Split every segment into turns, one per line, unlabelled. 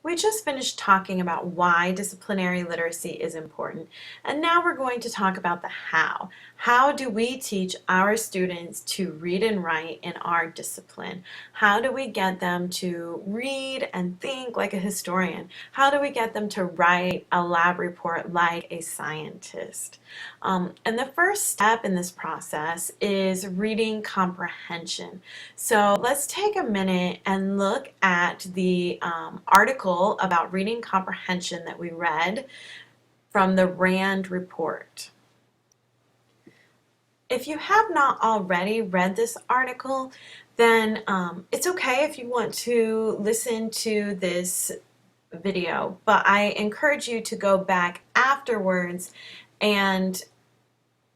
We just finished talking about why disciplinary literacy is important, and now we're going to talk about the how. How do we teach our students to read and write in our discipline? How do we get them to read and think like a historian? How do we get them to write a lab report like a scientist? And the first step in this process is reading comprehension. So let's take a minute and look at the article about reading comprehension that we read from the RAND report. If you have not already read this article, then it's okay if you want to listen to this video, but I encourage you to go back afterwards and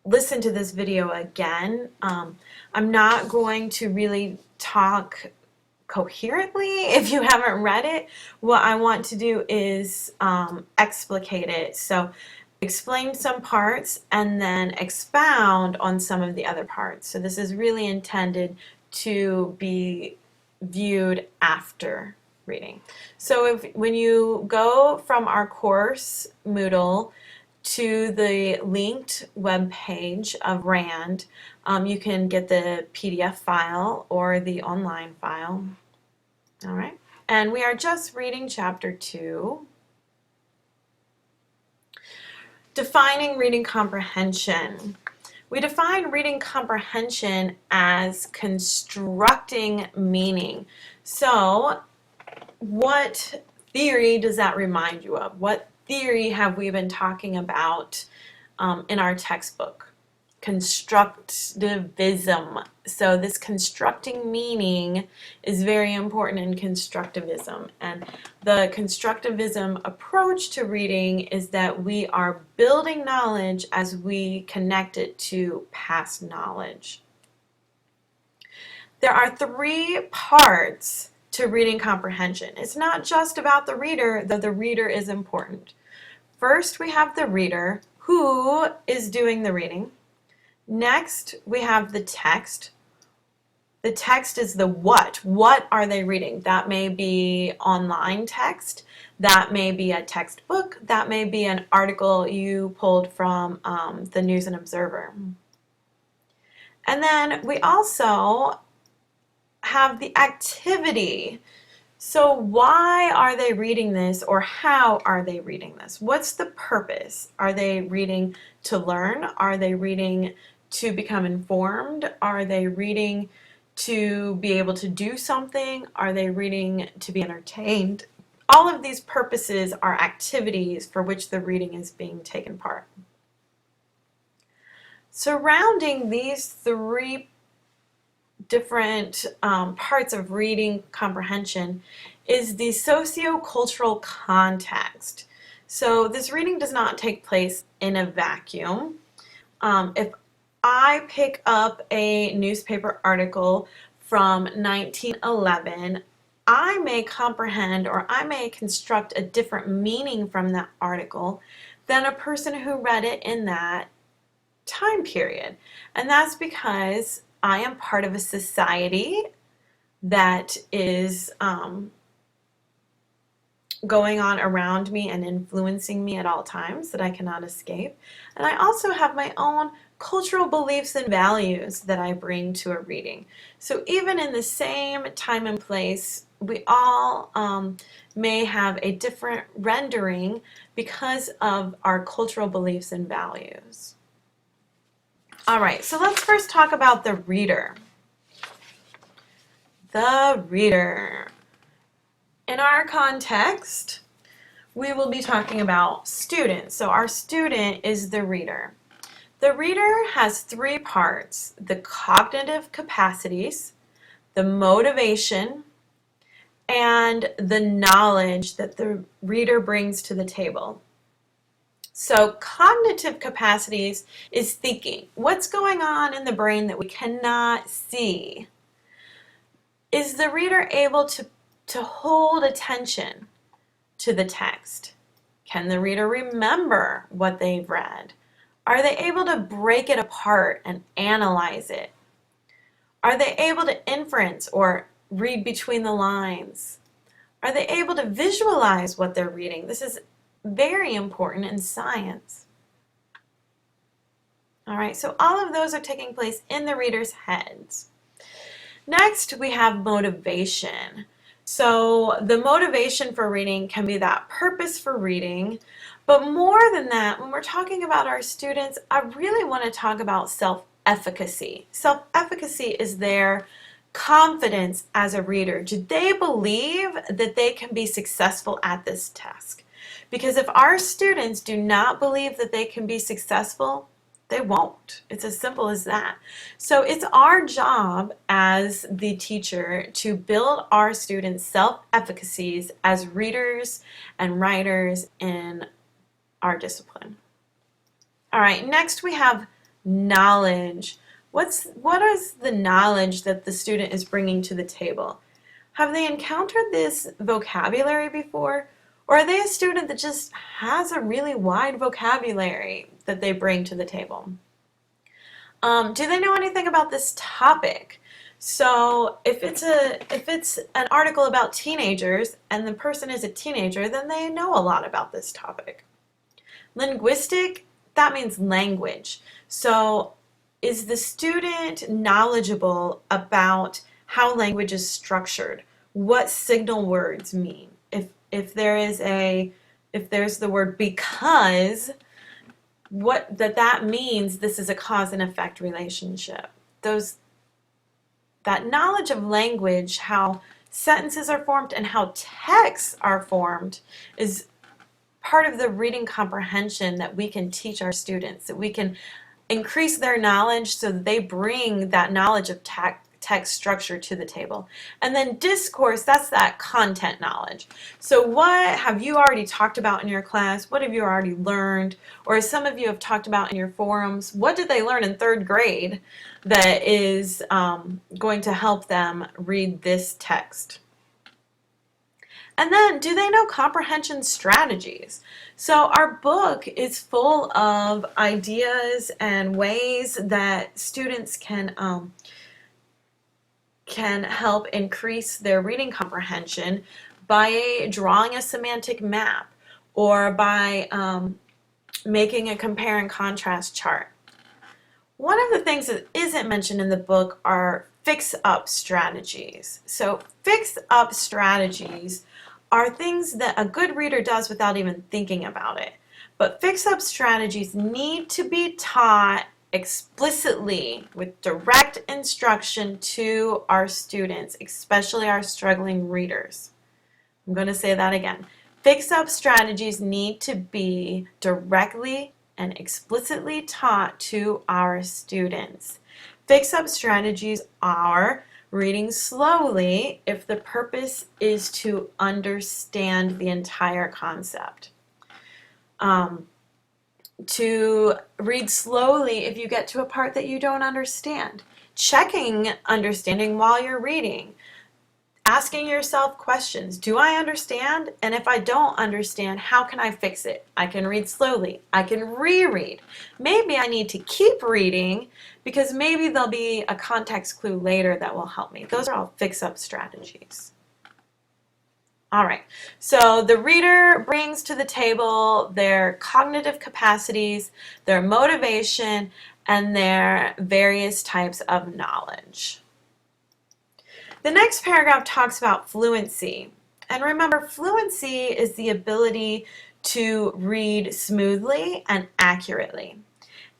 listen to this video again. I'm not going to really talk coherently if you haven't read it. What I want to do is explicate it. So explain some parts and then expound on some of the other parts. So this is really intended to be viewed after reading. So when you go from our course Moodle to the linked web page of RAND, you can get the PDF file or the online file. All right, and we are just reading chapter 2. Defining reading comprehension. We define reading comprehension as constructing meaning. So what theory does that remind you of? What theory have we been talking about in our textbook? Constructivism. So this constructing meaning is very important in constructivism. And the constructivism approach to reading is that we are building knowledge as we connect it to past knowledge. There are 3 parts to reading comprehension. It's not just about the reader, though the reader is important. First, we have the reader, who is doing the reading. Next, we have the text. The text is the what. What are they reading? That may be online text. That may be a textbook. That may be an article you pulled from the News and Observer. And then we also have the activity. So why are they reading this, or how are they reading this? What's the purpose? Are they reading to learn? Are they reading to become informed? Are they reading to be able to do something? Are they reading to be entertained? All of these purposes are activities for which the reading is being taken part. Surrounding these 3 different parts of reading comprehension is the sociocultural context. So this reading does not take place in a vacuum. If I pick up a newspaper article from 1911, I may comprehend or I may construct a different meaning from that article than a person who read it in that time period. And that's because I am part of a society that is going on around me and influencing me at all times that I cannot escape. And I also have my own cultural beliefs and values that I bring to a reading. So even in the same time and place, we all may have a different rendering because of our cultural beliefs and values. All right, so let's first talk about the reader. The reader. In our context, we will be talking about students. So our student is the reader. The reader has 3 parts: the cognitive capacities, the motivation, and the knowledge that the reader brings to the table. So cognitive capacities is thinking. What's going on in the brain that we cannot see? Is the reader able to hold attention to the text? Can the reader remember what they've read? Are they able to break it apart and analyze it? Are they able to inference or read between the lines? Are they able to visualize what they're reading? This is very important in science. All right, so all of those are taking place in the reader's heads. Next, we have motivation. So the motivation for reading can be that purpose for reading, but more than that, when we're talking about our students, I really want to talk about self-efficacy. Self-efficacy is their confidence as a reader. Do they believe that they can be successful at this task? Because if our students do not believe that they can be successful, they won't. It's as simple as that. So it's our job as the teacher to build our students' self-efficacies as readers and writers in our discipline. All right, next we have knowledge. What is the knowledge that the student is bringing to the table? Have they encountered this vocabulary before? Or are they a student that just has a really wide vocabulary that they bring to the table? Do they know anything about this topic? So if it's an article about teenagers and the person is a teenager, then they know a lot about this topic. Linguistic, that means language. So is the student knowledgeable about how language is structured? What signal words mean? If there's the word because, what that means, this is a cause and effect relationship. That knowledge of language, how sentences are formed and how texts are formed, is part of the reading comprehension that we can teach our students, that we can increase their knowledge so that they bring that knowledge of text structure to the table. And then discourse, that's that content knowledge. So what have you already talked about in your class? What have you already learned? Or as some of you have talked about in your forums, what did they learn in 3rd grade that is going to help them read this text? And then, do they know comprehension strategies? So our book is full of ideas and ways that students can help increase their reading comprehension by drawing a semantic map or by making a compare and contrast chart. One of the things that isn't mentioned in the book are fix-up strategies. So fix-up strategies are things that a good reader does without even thinking about it. But fix-up strategies need to be taught explicitly with direct instruction to our students, especially our struggling readers. I'm going to say that again. Fix-up strategies need to be directly and explicitly taught to our students. Fix-up strategies are reading slowly if the purpose is to understand the entire concept. To read slowly if you get to a part that you don't understand. Checking understanding while you're reading. Asking yourself questions. Do I understand? And if I don't understand, how can I fix it? I can read slowly. I can reread. Maybe I need to keep reading because maybe there'll be a context clue later that will help me. Those are all fix-up strategies. All right, so the reader brings to the table their cognitive capacities, their motivation, and their various types of knowledge. The next paragraph talks about fluency. And remember, fluency is the ability to read smoothly and accurately.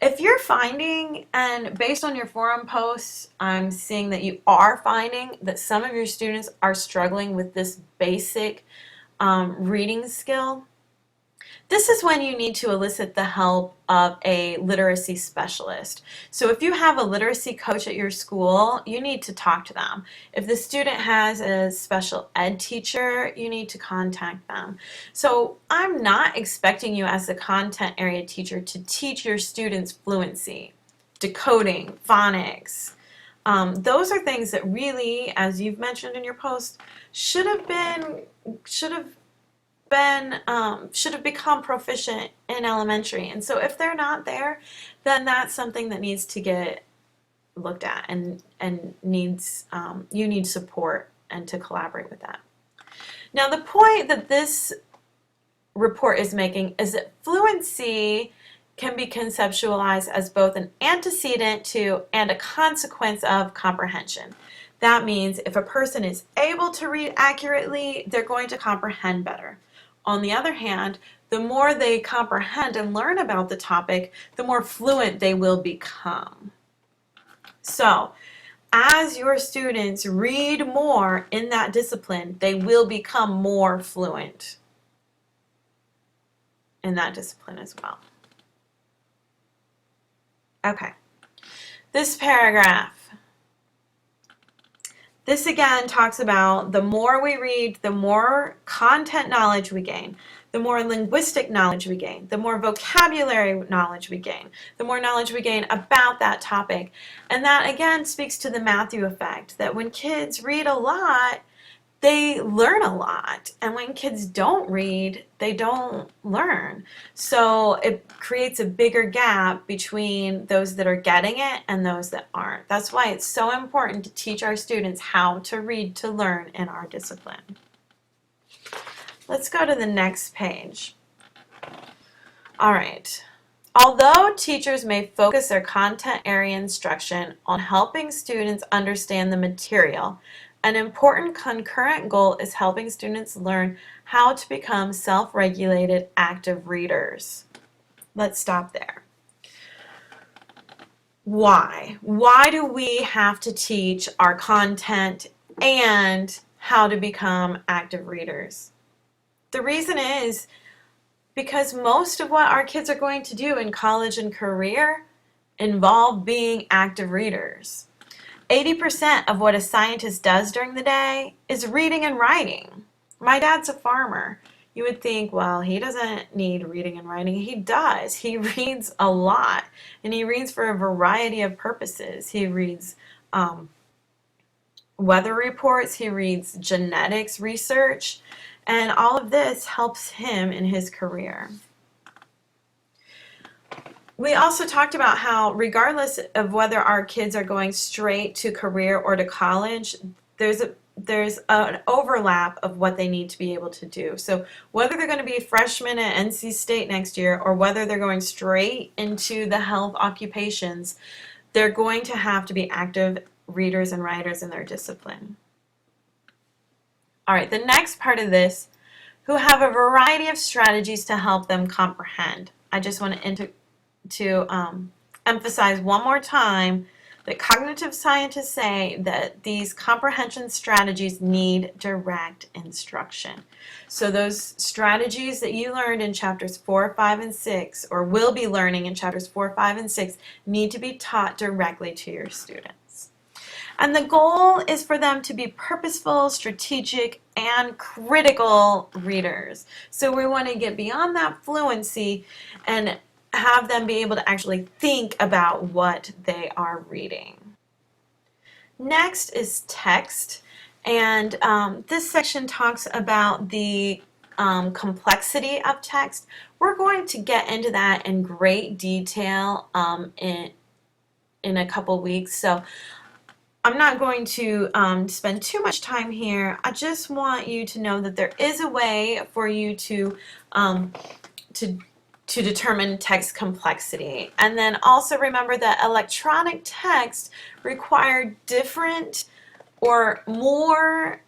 If you're finding, and based on your forum posts, I'm seeing that you are finding that some of your students are struggling with this basic reading skill, this is when you need to elicit the help of a literacy specialist. So if you have a literacy coach at your school, you need to talk to them. If the student has a special ed teacher, you need to contact them. So I'm not expecting you as a content area teacher to teach your students fluency, decoding, phonics. Those are things that really, as you've mentioned in your post, should have become proficient in elementary. And so if they're not there, then that's something that needs to get looked at and needs you need support and to collaborate with that. Now, the point that this report is making is that fluency can be conceptualized as both an antecedent to and a consequence of comprehension. That means if a person is able to read accurately, they're going to comprehend better. On the other hand, the more they comprehend and learn about the topic, the more fluent they will become. So, as your students read more in that discipline, they will become more fluent in that discipline as well. Okay, this paragraph. This again talks about the more we read, the more content knowledge we gain, the more linguistic knowledge we gain, the more vocabulary knowledge we gain, the more knowledge we gain about that topic. And that again speaks to the Matthew effect, that when kids read a lot, they learn a lot. And when kids don't read, they don't learn. So it creates a bigger gap between those that are getting it and those that aren't. That's why it's so important to teach our students how to read to learn in our discipline. Let's go to the next page. All right. Although teachers may focus their content area instruction on helping students understand the material, an important concurrent goal is helping students learn how to become self-regulated, active readers. Let's stop there. Why? Why do we have to teach our content and how to become active readers? The reason is because most of what our kids are going to do in college and career involve being active readers. 80% of what a scientist does during the day is reading and writing. My dad's a farmer. You would think, well, he doesn't need reading and writing. He does. He reads a lot, and he reads for a variety of purposes. He reads weather reports, he reads genetics research, and all of this helps him in his career. We also talked about how regardless of whether our kids are going straight to career or to college, there's an overlap of what they need to be able to do. So whether they're going to be freshmen at NC State next year or whether they're going straight into the health occupations, they're going to have to be active readers and writers in their discipline. All right, the next part of this, who have a variety of strategies to help them comprehend. I just want to emphasize one more time that cognitive scientists say that these comprehension strategies need direct instruction. So those strategies that you learned in chapters 4, 5, and 6, or will be learning in chapters 4, 5, and 6, need to be taught directly to your students. And the goal is for them to be purposeful, strategic, and critical readers. So we want to get beyond that fluency and have them be able to actually think about what they are reading. Next is text, and this section talks about the complexity of text. We're going to get into that in great detail in a couple weeks, so I'm not going to spend too much time here. I just want you to know that there is a way for you to determine text complexity. And then also remember that electronic text require different or more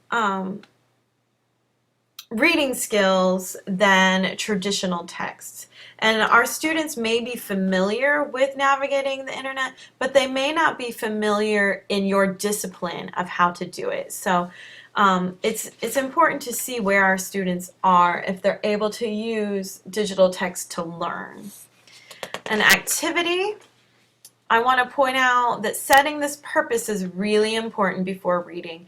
reading skills than traditional texts. And our students may be familiar with navigating the internet, but they may not be familiar in your discipline of how to do it. So it's important to see where our students are if they're able to use digital text to learn. An activity, I want to point out that setting this purpose is really important before reading.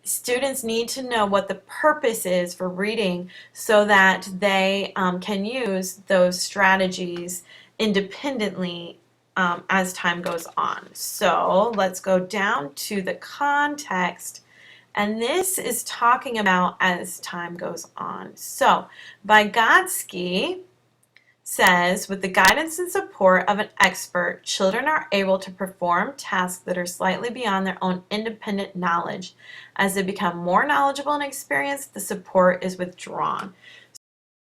Students need to know what the purpose is for reading so that they can use those strategies independently as time goes on. So let's go down to the context. And this is talking about as time goes on. So Vygotsky says, with the guidance and support of an expert, children are able to perform tasks that are slightly beyond their own independent knowledge. As they become more knowledgeable and experienced, the support is withdrawn.